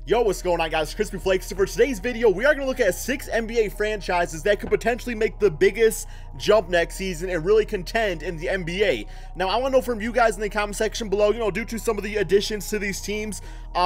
Yo, what's going on, guys? Crispy Flakes. So for today's video, we are going to look at 6 NBA franchises that could potentially make the biggest jump next season and really contend in the NBA. Now, I want to know from you guys in the comment section below, due to some of the additions to these teams,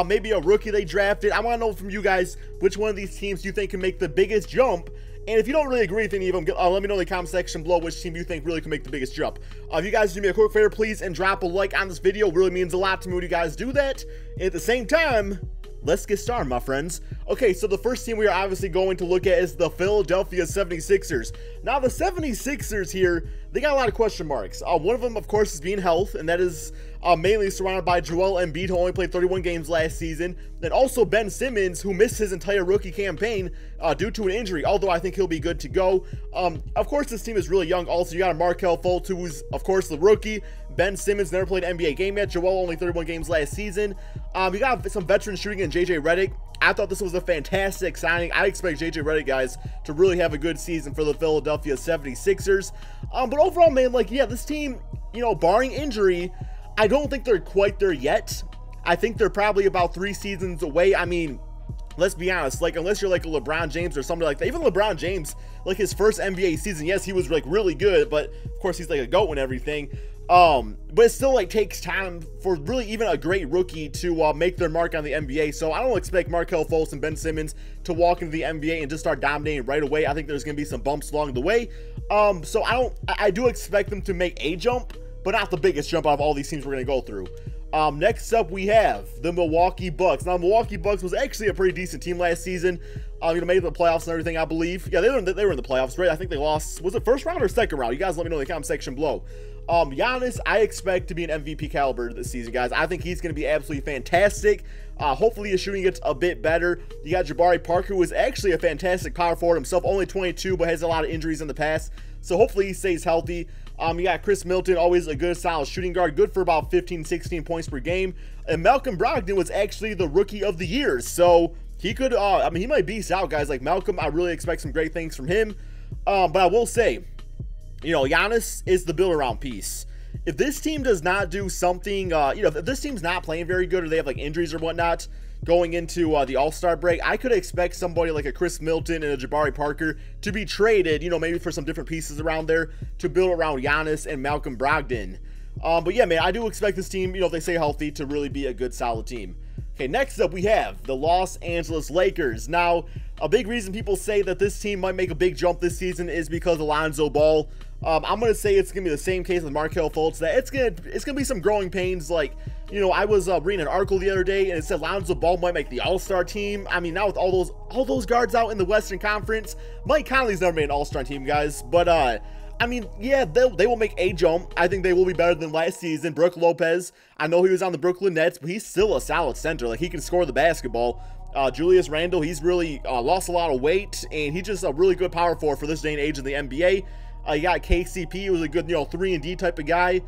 maybe a rookie they drafted. I want to know from you guys which one of these teams you think can make the biggest jump. And if you don't really agree with any of them, let me know in the comment section below which team you think really can make the biggest jump. If you guys do me a quick favor, please, and drop a like on this video. It really means a lot to me when you guys do that. And at the same time, let's get started, my friends. Okay, so the first team we are obviously going to look at is the Philadelphia 76ers. Now, the 76ers here, they got a lot of question marks. One of them, of course, is being health, and that is mainly surrounded by Joel Embiid, who only played 31 games last season, and also Ben Simmons, who missed his entire rookie campaign due to an injury, although I think he'll be good to go. Of course, this team is really young. Also, you got a Markelle Fultz, who's, of course, the rookie. Ben Simmons never played an NBA game yet. Joel only 31 games last season. You got some veteran shooting in JJ Redick. I thought this was a fantastic signing. I expect JJ Redick, guys, to really have a good season for the Philadelphia 76ers. But overall, man, this team, barring injury, I don't think they're quite there yet. I think they're probably about 3 seasons away. I mean, let's be honest, unless you're like a LeBron James or somebody like that, even LeBron James, his first NBA season, yes, he was really good, but of course he's a GOAT and everything. But it still takes time for really even a great rookie to make their mark on the NBA. So I don't expect Markelle Fultz and Ben Simmons to walk into the NBA and just start dominating right away. I think there's going to be some bumps along the way. So I do expect them to make a jump, but not the biggest jump out of all these teams we're going to go through. Next up, we have the Milwaukee Bucks. Now, Milwaukee Bucks was actually a pretty decent team last season. Made it to the playoffs and everything, I believe. Yeah, they were in the playoffs, right? I think they lost. Was it first round or second round? You guys let me know in the comment section below. Giannis, I expect to be an MVP caliber this season, guys. I think he's going to be absolutely fantastic. Hopefully his shooting gets a bit better. You got Jabari Parker, who is actually a fantastic power forward himself, only 22, but has a lot of injuries in the past. So hopefully he stays healthy. You got Chris Middleton, always a good, solid shooting guard, good for about 15, 16 points per game. And Malcolm Brogdon was actually the rookie of the year. So he could, he might beast out guys like Malcolm. I really expect some great things from him. But I will say, Giannis is the build-around piece. If this team does not do something, if this team's not playing very good or they have injuries or whatnot going into the All-Star break, I could expect somebody like a Chris Middleton and a Jabari Parker to be traded, maybe for some different pieces around there to build around Giannis and Malcolm Brogdon. But yeah, man, I do expect this team, if they stay healthy, to really be a good, solid team. Okay, next up we have the Los Angeles Lakers. Now, a big reason people say that this team might make a big jump this season is because of Lonzo Ball. I'm going to say it's going to be the same case with Markelle Fultz, that it's going to be some growing pains. I was reading an article the other day and it said Lonzo Ball might make the All-Star team. I mean, now with all those guards out in the Western Conference, Mike Conley's never made an All-Star team, guys. But I mean, yeah, they will make a jump. I think they will be better than last season. Brook Lopez, I know he was on the Brooklyn Nets, but he's still a solid center. He can score the basketball. Julius Randle, he's really lost a lot of weight, and he's just a really good power forward for this day and age in the NBA. You got KCP, who's a good, 3-and-D type of guy.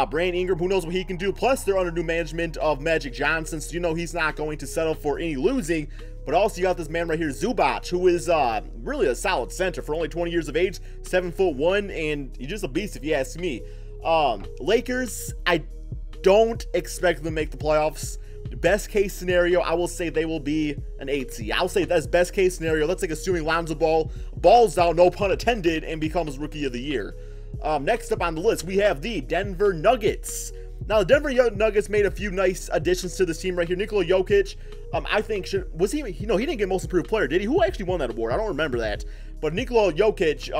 Brandon Ingram, who knows what he can do. Plus, they're under new management of Magic Johnson, so he's not going to settle for any losing. But also, you got this man right here, Zubac, who is really a solid center for only 20 years of age, 7'1", and he's just a beast if you ask me. Lakers, I don't expect them to make the playoffs. Best case scenario, I will say they will be an 8 seed. I'll say that's best case scenario. That's assuming Lonzo Ball balls out, no pun intended, and becomes Rookie of the Year. Next up on the list, we have the Denver Nuggets. Now, the Denver Nuggets made a few nice additions to this team right here. Nikola Jokic, I think, he didn't get Most Improved Player, did he? Who actually won that award? I don't remember that. But Nikola Jokic,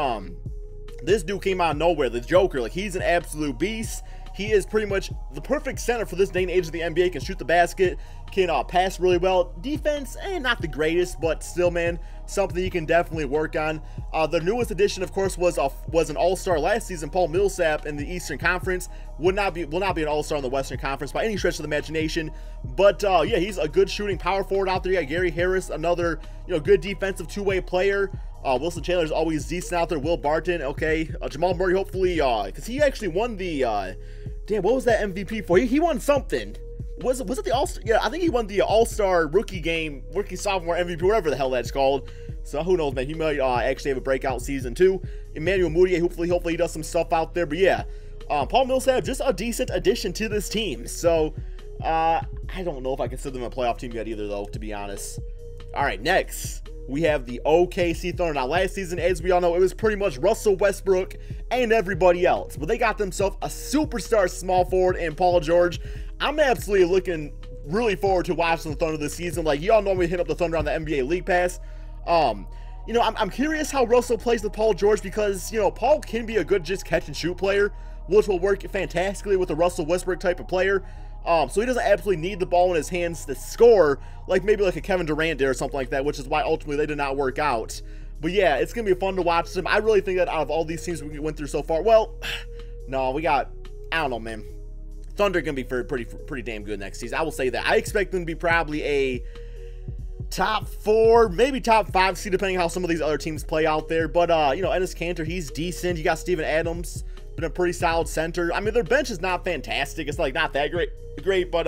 this dude came out of nowhere, the Joker. He's an absolute beast. He is pretty much the perfect center for this day and age of the NBA. Can shoot the basket, can pass really well. Defense, not the greatest, but still, man, something you can definitely work on. The newest addition, of course, was an All-Star last season. Paul Millsap in the Eastern Conference will not be an All-Star in the Western Conference by any stretch of the imagination. But yeah, he's a good shooting power forward out there. You got Gary Harris, another good defensive two-way player. Wilson Chandler's always decent out there. Will Barton, okay. Jamal Murray, hopefully, because he actually won the damn, what was that MVP for? He won something. Was it the All-Star? Yeah, I think he won the All-Star rookie sophomore MVP, whatever the hell that's called. So who knows, man? He might actually have a breakout season too. Emmanuel Mudiay, hopefully he does some stuff out there. But yeah, Paul Millsap, just a decent addition to this team. So I don't know if I consider them a playoff team yet either, though, to be honest. All right, next, we have the OKC Thunder. Now, last season, as we all know, it was pretty much Russell Westbrook and everybody else. But they got themselves a superstar small forward in Paul George. I'm absolutely looking really forward to watching the Thunder this season. Like, y'all know we hit up the Thunder on the NBA League Pass. You know, I'm curious how Russell plays with Paul George because, you know, Paul can be a good just catch and shoot player, which will work fantastically with a Russell Westbrook type of player. So he doesn't absolutely need the ball in his hands to score, like maybe like a Kevin Durant did or something like that, which is why ultimately they did not work out. But yeah, it's going to be fun to watch them. I really think that out of all these teams we went through so far, well, no, we got, I don't know, man. Thunder going to be pretty damn good next season. I will say that. I expect them to be probably a top 4, maybe top 5 seed, depending on how some of these other teams play out there. But, you know, Enes Kanter, he's decent. You got Steven Adams, been a pretty solid center. I mean, their bench is not fantastic. It's, like, not that great, but,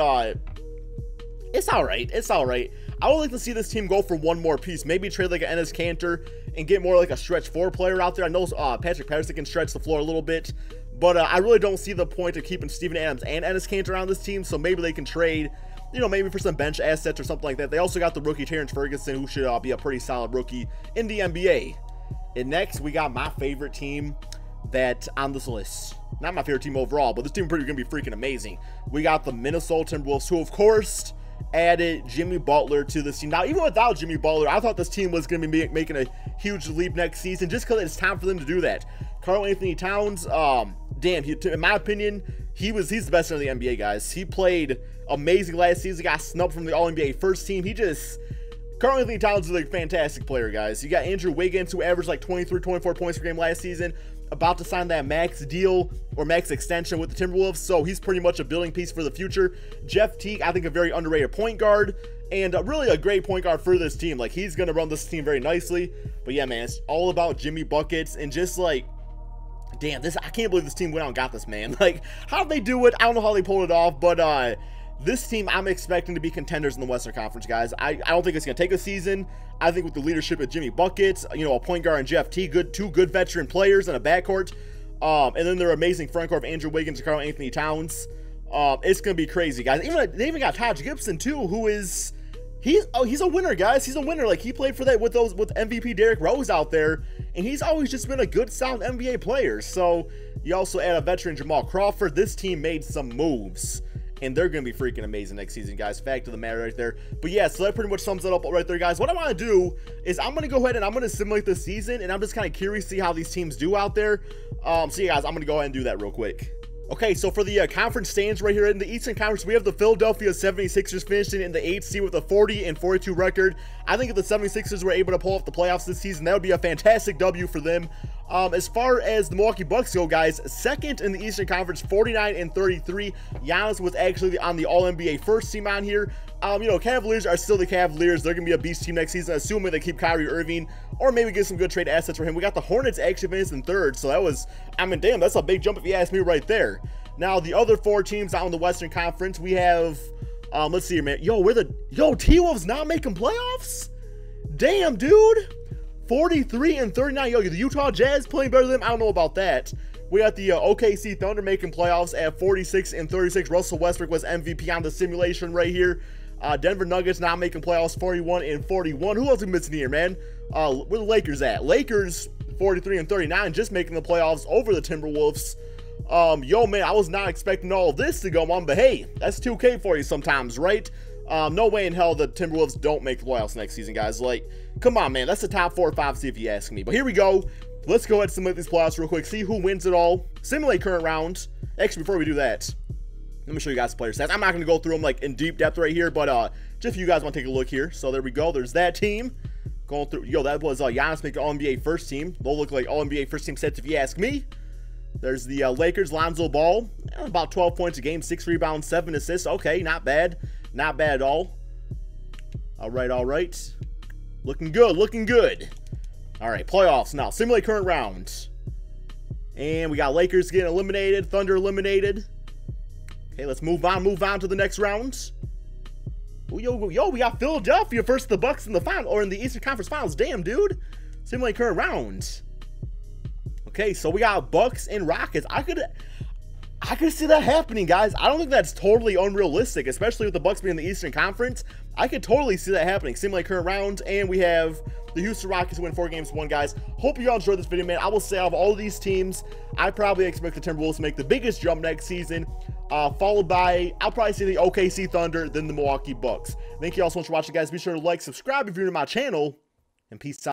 it's all right. It's all right. I would like to see this team go for one more piece. Maybe trade, like, an Enes Kanter and get more like a stretch 4 player out there. I know Patrick Patterson can stretch the floor a little bit, but I really don't see the point of keeping Steven Adams and Enes Kanter on this team, so maybe they can trade, you know, maybe for some bench assets or something like that. They also got the rookie Terrence Ferguson, who should be a pretty solid rookie in the NBA. And next, we got my favorite team that on this list. Not my favorite team overall, but this team is going to be freaking amazing. We got the Minnesota Timberwolves, who, of course, added Jimmy Butler to this team. Now, even without Jimmy Butler, I thought this team was going to be making a huge leap next season just because it's time for them to do that. Karl-Anthony Towns, damn, in my opinion, he's the best in the NBA, guys. He played amazing last season, got snubbed from the All-NBA first team. Karl-Anthony Towns is a fantastic player, guys. You got Andrew Wiggins, who averaged like 23, 24 points per game last season, about to sign that max deal or max extension with the Timberwolves, so he's pretty much a building piece for the future. Jeff Teague, I think a very underrated point guard, and really a great point guard for this team. Like, he's going to run this team very nicely. But yeah, man, it's all about Jimmy Buckets, and just like, damn, I can't believe this team went out and got this, man. Like, how'd they do it? I don't know how they pulled it off, but this team, I'm expecting to be contenders in the Western Conference, guys. I don't think it's going to take a season. I think with the leadership of Jimmy Buckets, you know, a point guard and Jeff Teague, two good veteran players in a backcourt, and then their amazing frontcourt of Andrew Wiggins and Karl-Anthony Towns. It's going to be crazy, guys. They even got Taj Gibson, too, who is... He's a winner, guys. He's a winner. Like, he played for that with MVP Derrick Rose out there, and he's always just been a good, solid NBA player. So, you also add a veteran, Jamal Crawford. This team made some moves, and they're going to be freaking amazing next season, guys. Fact of the matter right there. But yeah, so that pretty much sums it up right there, guys. What I want to do is I'm going to go ahead and I'm going to simulate the season, and I'm just kind of curious to see how these teams do out there. So yeah, guys, I'm going to go ahead and do that real quick. Okay, so for the conference standings right here in the Eastern Conference, we have the Philadelphia 76ers finishing in the 8th seed with a 40-42 record. I think if the 76ers were able to pull off the playoffs this season, that would be a fantastic W for them. As far as the Milwaukee Bucks go, guys, second in the Eastern Conference, 49-33. Giannis was actually on the All-NBA first team on here. You know, Cavaliers are still the Cavaliers. They're going to be a beast team next season, assuming they keep Kyrie Irving or maybe get some good trade assets for him. We got the Hornets actually finished in 3rd, so that was, I mean, damn, that's a big jump if you ask me right there. Now, the other 4 teams out in the Western Conference, we have, let's see here, man. T-Wolves not making playoffs? Damn, dude. 43-39. Yo, the Utah Jazz playing better than them? I don't know about that. We got the OKC Thunder making playoffs at 46-36. Russell Westbrook was MVP on the simulation right here. Denver Nuggets not making playoffs, 41-41. Who else are we missing here, man? Where the Lakers at? Lakers 43-39, just making the playoffs over the Timberwolves. Yo, man, I was not expecting all of this to go on, but hey, that's 2K for you sometimes, right? No way in hell the Timberwolves don't make the playoffs next season, guys. Like, come on, man. That's the top 4 or 5 seed if you ask me. But here we go. Let's go ahead and simulate these playoffs real quick. See who wins it all. Simulate current round. Actually, before we do that, let me show you guys the player stats. I'm not going to go through them like in deep depth right here, but just if you guys want to take a look here. So there we go. There's that team. Going through. Yo, that was Giannis making All-NBA first team. They'll look like All-NBA first team sets if you ask me. There's the Lakers, Lonzo Ball. About 12 points a game, 6 rebounds, 7 assists. Okay, not bad. Not bad at all. All right. Looking good, looking good. All right, playoffs now. Simulate current round. And we got Lakers getting eliminated, Thunder eliminated. Okay, let's move on to the next round. Yo, we got Philadelphia versus the Bucks in the final, or in the Eastern Conference Finals. Damn, dude. Simulate current round. Okay, so we got Bucks and Rockets. I could see that happening, guys. I don't think that's totally unrealistic, especially with the Bucks being in the Eastern Conference. I could totally see that happening. Same like current round, and we have the Houston Rockets win 4 games to 1, guys. Hope you all enjoyed this video, man. I will say out of all of these teams, I probably expect the Timberwolves to make the biggest jump next season, followed by, I'll probably see the OKC Thunder, then the Milwaukee Bucks. Thank you all so much for watching, guys. Be sure to like, subscribe if you're new to my channel, and peace out.